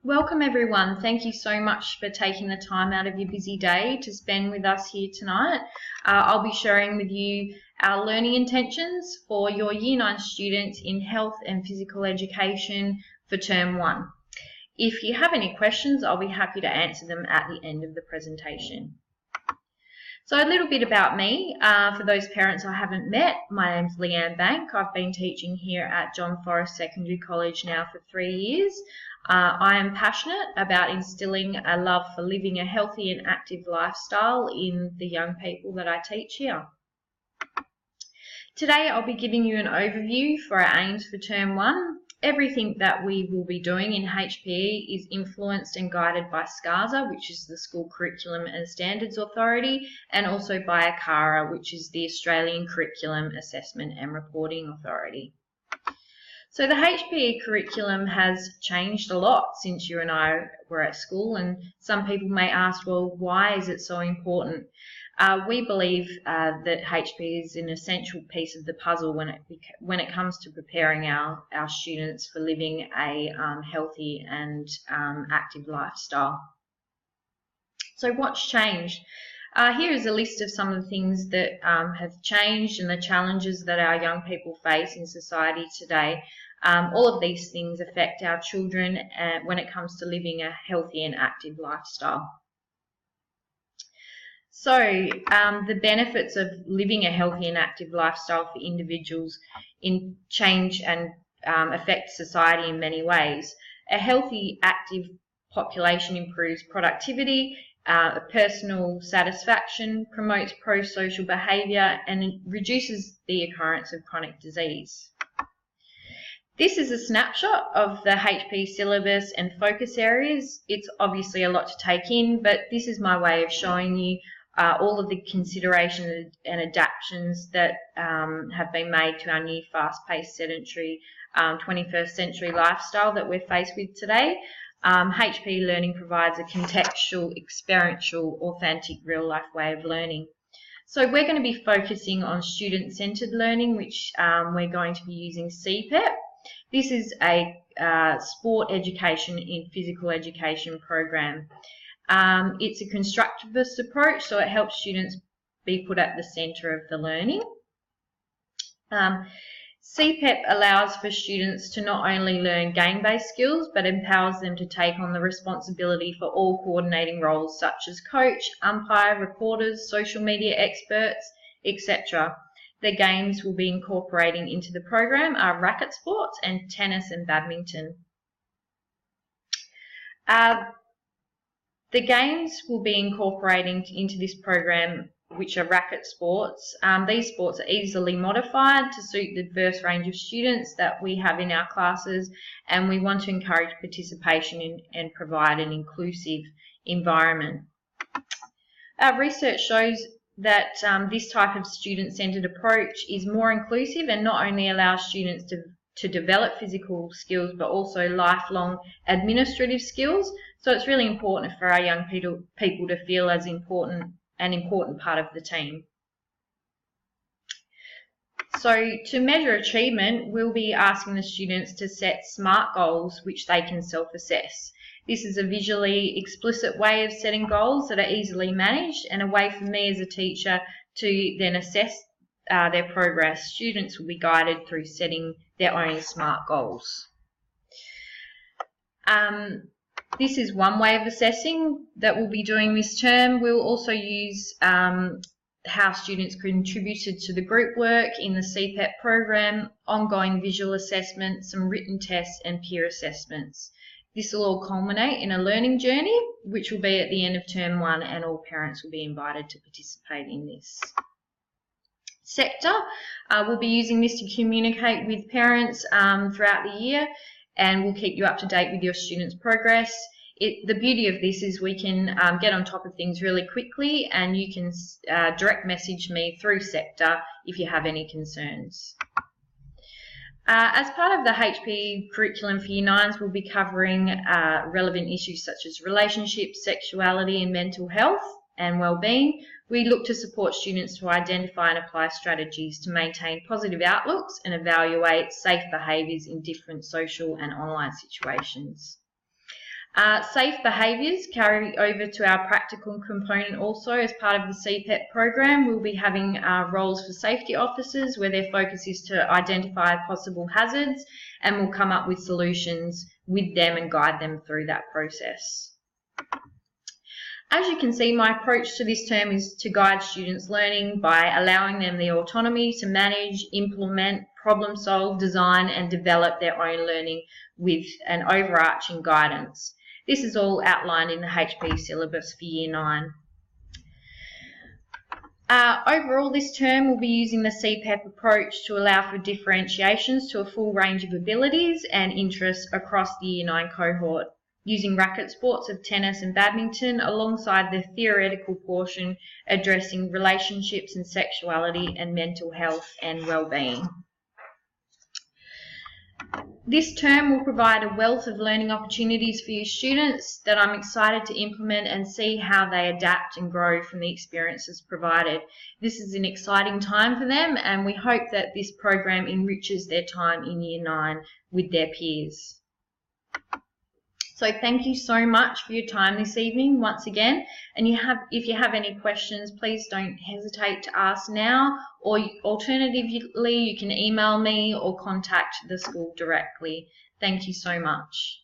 Welcome everyone. Thank you so much for taking the time out of your busy day to spend with us here tonight. I'll be sharing with you our learning intentions for your Year 9 students in health and physical education for Term 1. If you have any questions, I'll be happy to answer them at the end of the presentation. So a little bit about me, for those parents I haven't met, my name's Leanne Bank. I've been teaching here at John Forrest Secondary College now for 3 years. I am passionate about instilling a love for living a healthy and active lifestyle in the young people that I teach here. Today I'll be giving you an overview for our aims for Term 1. Everything that we will be doing in HPE is influenced and guided by SCASA, which is the School Curriculum and Standards Authority, and also by ACARA, which is the Australian Curriculum Assessment and Reporting Authority. So the HPE curriculum has changed a lot since you and I were at school, and some people may ask, well, why is it so important? We believe that HPE is an essential piece of the puzzle when it comes to preparing our students for living a healthy and active lifestyle. So what's changed? Here is a list of some of the things that have changed and the challenges that our young people face in society today. All of these things affect our children when it comes to living a healthy and active lifestyle. So the benefits of living a healthy and active lifestyle for individuals change and affect society in many ways. A healthy, active population improves productivity, personal satisfaction, promotes pro-social behaviour, and reduces the occurrence of chronic disease. This is a snapshot of the HPE syllabus and focus areas. It's obviously a lot to take in, but this is my way of showing you all of the considerations and adaptations that have been made to our new fast-paced, sedentary 21st century lifestyle that we're faced with today. HPE Learning provides a contextual, experiential, authentic, real-life way of learning. So we're going to be focusing on student-centered learning, which we're going to be using CPEP. This is a sport education in physical education program. It's a constructivist approach, so it helps students be put at the centre of the learning. CPEP allows for students to not only learn game-based skills, but empowers them to take on the responsibility for all coordinating roles such as coach, umpire, reporters, social media experts, etc. The games we'll be incorporating into the program are racket sports and tennis and badminton. The games we'll be incorporating into this program, which are racket sports. These sports are easily modified to suit the diverse range of students that we have in our classes, and we want to encourage participation and provide an inclusive environment. Our research shows that this type of student-centered approach is more inclusive and not only allows students to develop physical skills but also lifelong administrative skills. So it's really important for our young people to feel as an important part of the team. So to measure achievement, we'll be asking the students to set SMART goals which they can self-assess. This is a visually explicit way of setting goals that are easily managed and a way for me as a teacher to then assess their progress. Students will be guided through setting their own SMART goals. This is one way of assessing that we'll be doing this term. We'll also use how students contributed to the group work in the CPEP program, ongoing visual assessment, some written tests and peer assessments. This will all culminate in a learning journey, which will be at the end of Term 1, and all parents will be invited to participate in this. Sector, we'll be using this to communicate with parents throughout the year, and we'll keep you up to date with your students' progress. The beauty of this is we can get on top of things really quickly, and you can direct message me through Sector if you have any concerns. As part of the HPE curriculum for Year 9s, we'll be covering relevant issues such as relationships, sexuality and mental health and well-being. We look to support students to identify and apply strategies to maintain positive outlooks and evaluate safe behaviours in different social and online situations. Safe behaviours carry over to our practical component also. As part of the CPEP program, we'll be having roles for safety officers where their focus is to identify possible hazards, and we'll come up with solutions with them and guide them through that process. As you can see, my approach to this term is to guide students' learning by allowing them the autonomy to manage, implement, problem solve, design and develop their own learning with an overarching guidance. This is all outlined in the HPE syllabus for Year 9. Overall, this term will be using the CPEP approach to allow for differentiations to a full range of abilities and interests across the Year 9 cohort, using racket sports of tennis and badminton alongside the theoretical portion addressing relationships and sexuality and mental health and well-being. This term will provide a wealth of learning opportunities for you students that I'm excited to implement and see how they adapt and grow from the experiences provided. This is an exciting time for them, and we hope that this program enriches their time in Year 9 with their peers. So thank you so much for your time this evening once again, and if you have any questions, please don't hesitate to ask now, or alternatively you can email me or contact the school directly. Thank you so much.